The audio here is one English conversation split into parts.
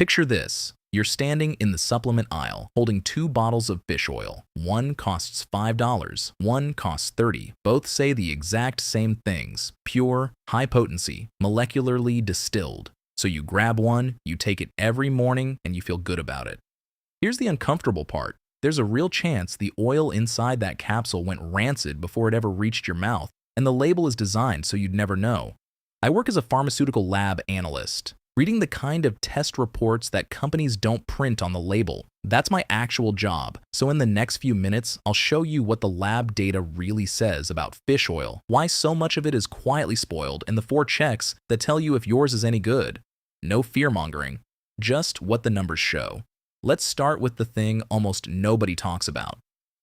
Picture this. You're standing in the supplement aisle holding two bottles of fish oil. One costs $5, one costs $30. Both say the exact same things: pure, high potency, molecularly distilled. So you grab one, you take it every morning, and you feel good about it. Here's the uncomfortable part. There's a real chance the oil inside that capsule went rancid before it ever reached your mouth, and the label is designed so you'd never know. I work as a pharmaceutical lab analyst, reading the kind of test reports that companies don't print on the label. That's my actual job. So in the next few minutes, I'll show you what the lab data really says about fish oil, why so much of it is quietly spoiled, and the 4 checks that tell you if yours is any good. No fear-mongering, just what the numbers show. Let's start with the thing almost nobody talks about.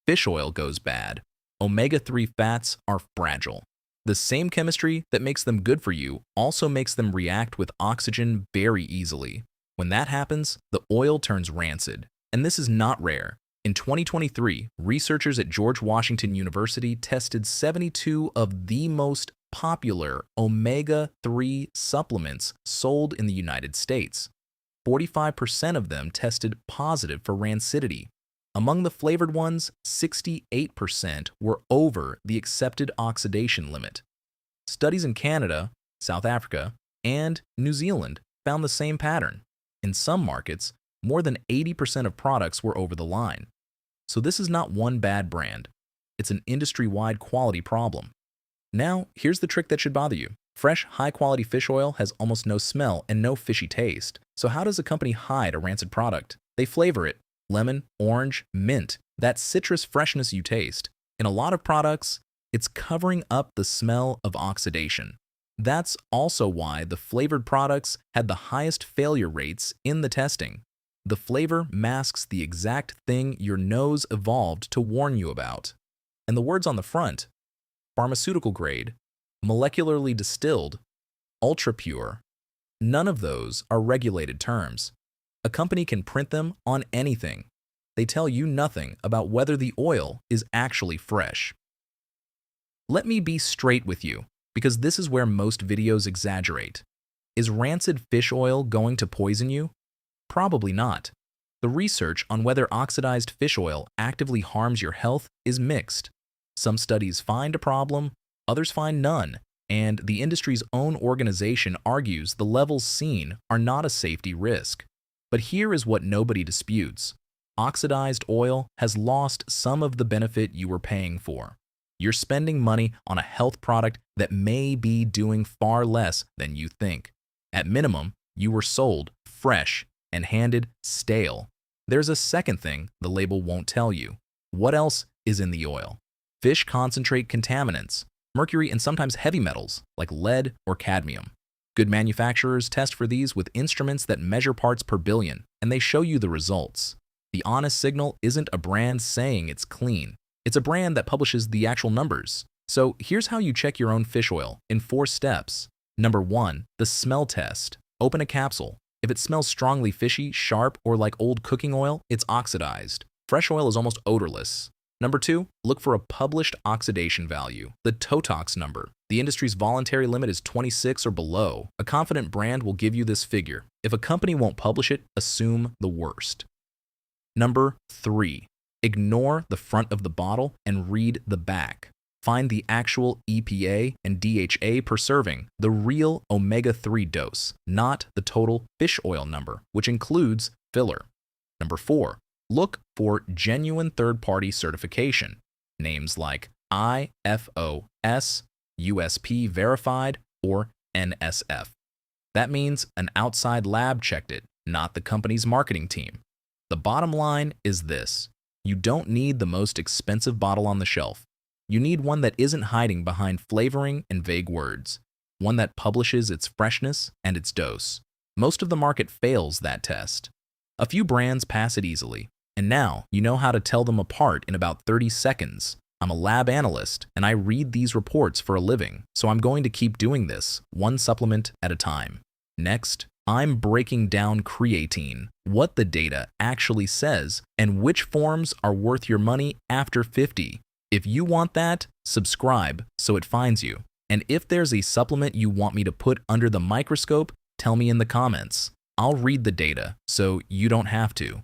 Fish oil goes bad. Omega-3 fats are fragile. The same chemistry that makes them good for you also makes them react with oxygen very easily. When that happens, the oil turns rancid. And this is not rare. In 2023, researchers at George Washington University tested 72 of the most popular omega-3 supplements sold in the United States. 45% of them tested positive for rancidity. Among the flavored ones, 68% were over the accepted oxidation limit. Studies in Canada, South Africa, and New Zealand found the same pattern. In some markets, more than 80% of products were over the line. So this is not one bad brand. It's an industry-wide quality problem. Now, here's the trick that should bother you. Fresh, high-quality fish oil has almost no smell and no fishy taste. So how does a company hide a rancid product? They flavor it. Lemon, orange, mint, that citrus freshness you taste. In a lot of products, it's covering up the smell of oxidation. That's also why the flavored products had the highest failure rates in the testing. The flavor masks the exact thing your nose evolved to warn you about. And the words on the front: pharmaceutical grade, molecularly distilled, ultra pure. None of those are regulated terms. A company can print them on anything. They tell you nothing about whether the oil is actually fresh. Let me be straight with you, because this is where most videos exaggerate. Is rancid fish oil going to poison you? Probably not. The research on whether oxidized fish oil actively harms your health is mixed. Some studies find a problem, others find none, and the industry's own organization argues the levels seen are not a safety risk. But here is what nobody disputes. Oxidized oil has lost some of the benefit you were paying for. You're spending money on a health product that may be doing far less than you think. At minimum, you were sold fresh and handed stale. There's a second thing the label won't tell you. What else is in the oil? Fish concentrate contaminants, mercury, and sometimes heavy metals like lead or cadmium. Good manufacturers test for these with instruments that measure parts per billion, and they show you the results. The honest signal isn't a brand saying it's clean. It's a brand that publishes the actual numbers. So here's how you check your own fish oil in 4 steps. Number 1, the smell test. Open a capsule. If it smells strongly fishy, sharp, or like old cooking oil, it's oxidized. Fresh oil is almost odorless. Number 2, look for a published oxidation value, the TOTOX number. The industry's voluntary limit is 26 or below. A confident brand will give you this figure. If a company won't publish it, assume the worst. Number 3, ignore the front of the bottle and read the back. Find the actual EPA and DHA per serving, the real omega-3 dose, not the total fish oil number, which includes filler. Number 4, look for genuine third-party certification. Names like IFOS, USP verified, or NSF. That means an outside lab checked it, not the company's marketing team. The bottom line is this: you don't need the most expensive bottle on the shelf. You need one that isn't hiding behind flavoring and vague words, one that publishes its freshness and its dose. Most of the market fails that test. A few brands pass it easily, and now you know how to tell them apart in about 30 seconds. I'm a lab analyst, and I read these reports for a living, so I'm going to keep doing this, one supplement at a time. Next, I'm breaking down creatine, what the data actually says, and which forms are worth your money after 50. If you want that, subscribe so it finds you. And if there's a supplement you want me to put under the microscope, tell me in the comments. I'll read the data, so you don't have to.